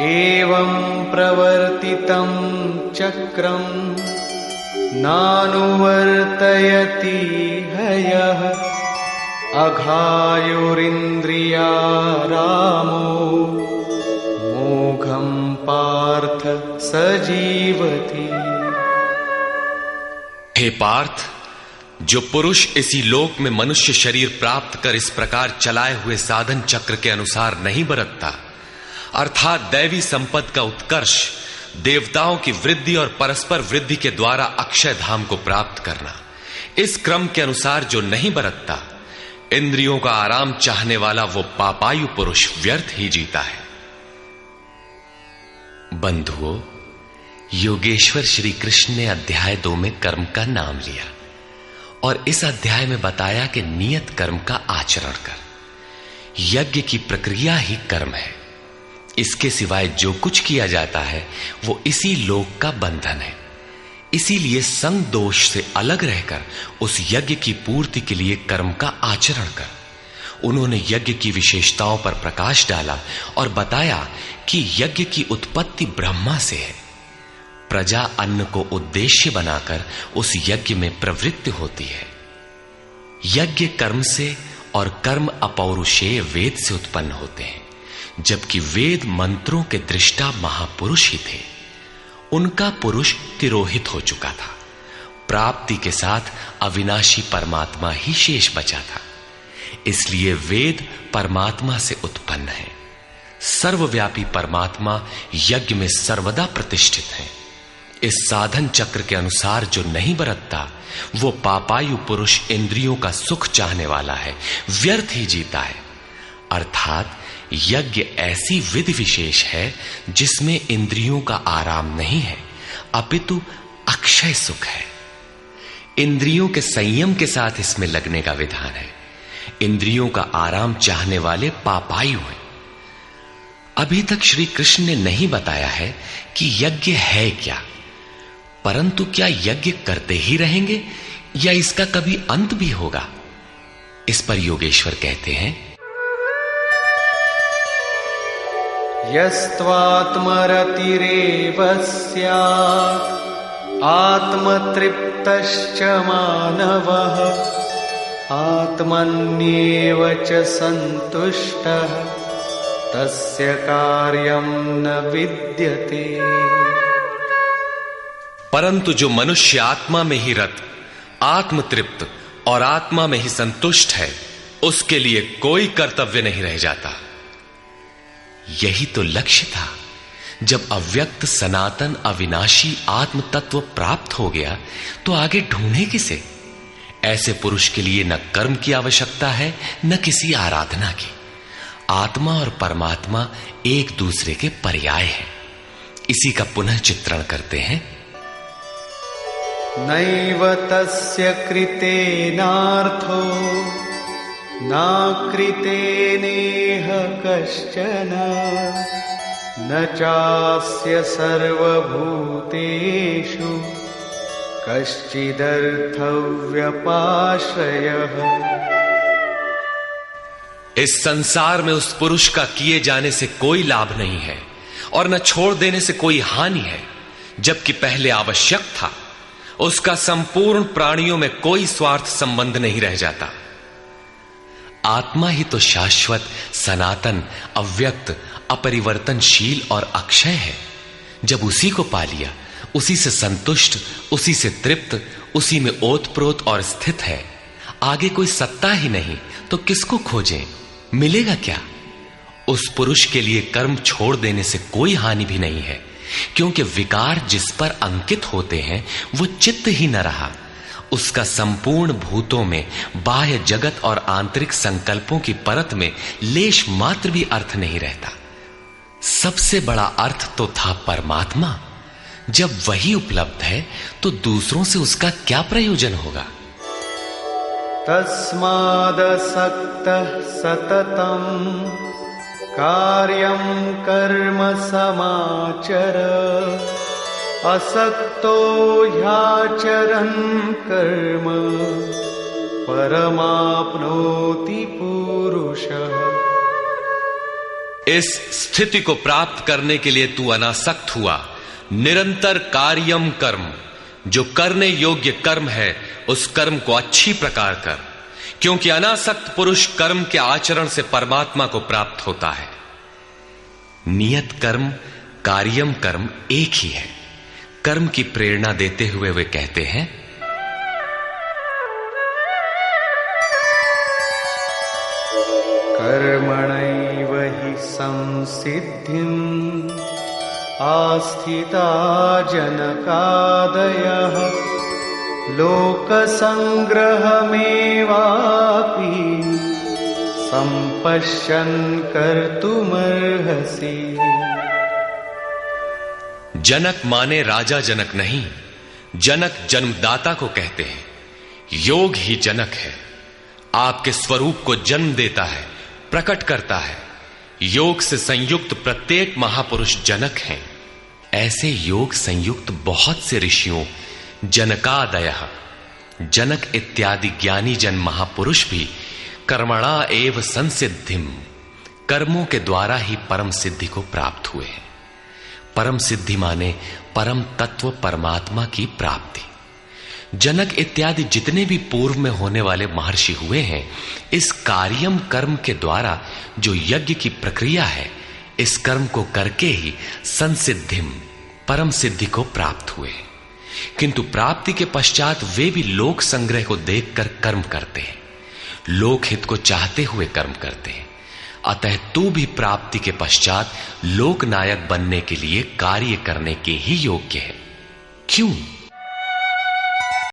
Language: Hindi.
एवं प्रवर्तितं चक्रं नानुवर्तयति हयः अघायुरिन्द्रियारामो मोघं पार्थ सजीवति। हे पार्थ, जो पुरुष इसी लोक में मनुष्य शरीर प्राप्त कर इस प्रकार चलाए हुए साधन चक्र के अनुसार नहीं बरतता, अर्थात दैवी संपत्ति का उत्कर्ष, देवताओं की वृद्धि और परस्पर वृद्धि के द्वारा अक्षय धाम को प्राप्त करना, इस क्रम के अनुसार जो नहीं बरतता, इंद्रियों का आराम चाहने वाला वो पापायु पुरुष व्यर्थ ही जीता है। बंधुओं, योगेश्वर श्री कृष्ण ने अध्याय 2 में कर्म का नाम लिया और इस अध्याय में बताया कि नियत कर्म का आचरण कर। यज्ञ की प्रक्रिया ही कर्म है। इसके सिवाय जो कुछ किया जाता है वो इसी लोक का बंधन है। इसीलिए संग दोष से अलग रहकर उस यज्ञ की पूर्ति के लिए कर्म का आचरण कर। उन्होंने यज्ञ की विशेषताओं पर प्रकाश डाला और बताया कि यज्ञ की उत्पत्ति ब्रह्मा से है। प्रजा अन्न को उद्देश्य बनाकर उस यज्ञ में प्रवृत्त होती है। यज्ञ कर्म से और कर्म अपौरुषेय वेद से उत्पन्न होते हैं, जबकि वेद मंत्रों के दृष्टा महापुरुष ही थे। उनका पुरुष तिरोहित हो चुका था। प्राप्ति के साथ अविनाशी परमात्मा ही शेष बचा था। इसलिए वेद परमात्मा से उत्पन्न है। सर्वव्यापी परमात्मा यज्ञ में सर्वदा प्रतिष्ठित है। इस साधन चक्र के अनुसार जो नहीं बरतता, वो पापायु पुरुष इंद्रियों का सुख चाहने वाला है, व्यर्थ ही जीता है। अर्थात यज्ञ ऐसी विधि विशेष है जिसमें इंद्रियों का आराम नहीं है, अपितु अक्षय सुख है। इंद्रियों के संयम के साथ इसमें लगने का विधान है। इंद्रियों का आराम चाहने वाले पापायु हैं। अभी तक श्री कृष्ण ने नहीं बताया है कि यज्ञ है क्या, परंतु क्या यज्ञ करते ही रहेंगे या इसका कभी अंत भी होगा? इस पर योगेश्वर कहते हैं, यस्त्वात्मरतिरेव स्यात् आत्मतृप्तश्च मानवः आत्मन्येव च सन्तुष्टः तस्य कार्यं न विद्यते। परंतु जो मनुष्य आत्मा में ही रत, आत्मतृप्त और आत्मा में ही संतुष्ट है, उसके लिए कोई कर्तव्य नहीं रह जाता। यही तो लक्ष्य था। जब अव्यक्त सनातन अविनाशी आत्म तत्व प्राप्त हो गया तो आगे ढूंढे किसे? ऐसे पुरुष के लिए न कर्म की आवश्यकता है, न किसी आराधना की। आत्मा और परमात्मा एक दूसरे के पर्याय हैं। इसी का पुनः चित्रण करते हैं। नैव तस्य कृतेनार्थो नाकृतेनेह कश्चन न चास्य सर्वभूतेषु कश्चिदर्थव्यपाश्रयः। इस संसार में उस पुरुष का किए जाने से कोई लाभ नहीं है और न छोड़ देने से कोई हानि है। जबकि पहले आवश्यक था, उसका संपूर्ण प्राणियों में कोई स्वार्थ संबंध नहीं रह जाता। आत्मा ही तो शाश्वत, सनातन, अव्यक्त, अपरिवर्तनशील और अक्षय है। जब उसी को पा लिया, उसी से संतुष्ट, उसी से तृप्त, उसी में ओतप्रोत और स्थित है, आगे कोई सत्ता ही नहीं, तो किसको खोजें? मिलेगा क्या? उस पुरुष के लिए कर्म छोड़ देने से कोई हानि भी नहीं है, क्योंकि विकार जिस पर अंकित होते हैं वो चित्त ही न रहा। उसका संपूर्ण भूतों में, बाह्य जगत और आंतरिक संकल्पों की परत में लेश मात्र भी अर्थ नहीं रहता। सबसे बड़ा अर्थ तो था परमात्मा। जब वही उपलब्ध है तो दूसरों से उसका क्या प्रयोजन होगा? तस्मादसक्तः सततं कार्यं कर्म समाचर असक्तो ह्याचरन् कर्म परमाप्नोति पुरुषः। इस स्थिति को प्राप्त करने के लिए तू अनासक्त हुआ। निरंतर कार्यम कर्म, जो करने योग्य कर्म है उस कर्म को अच्छी प्रकार कर, क्योंकि अनासक्त पुरुष कर्म के आचरण से परमात्मा को प्राप्त होता है। नियत कर्म कार्यम कर्म एक ही है। कर्म की प्रेरणा देते हुए वे कहते हैं, कर्मणैव हि संसिद्धिम् आस्थिता जनकादयः लोकसंग्रहमेवापि संपश्यन् कर्तुमर्हसि। जनक माने राजा जनक नहीं, जनक जन्मदाता को कहते हैं। योग ही जनक है, आपके स्वरूप को जन्म देता है, प्रकट करता है। योग से संयुक्त प्रत्येक महापुरुष जनक हैं। ऐसे योग संयुक्त बहुत से ऋषियों, जनकादयः, जनक इत्यादि ज्ञानी जन महापुरुष भी कर्मणा एव संसिद्धिम, कर्मों के द्वारा ही परम सिद्धि को प्राप्त हुए हैं। परम सिद्धि माने परम तत्व परमात्मा की प्राप्ति। जनक इत्यादि जितने भी पूर्व में होने वाले महर्षि हुए हैं, इस कार्यम कर्म के द्वारा जो यज्ञ की प्रक्रिया है, इस कर्म को करके ही संसिद्धिम, परम सिद्धि को प्राप्त हुए। किंतु प्राप्ति के पश्चात वे भी लोक संग्रह को देखकर कर्म करते हैं, लोक हित को चाहते हुए कर्म करते हैं। अतः तू भी प्राप्ति के पश्चात लोक नायक बनने के लिए कार्य करने के ही योग्य है। क्यों?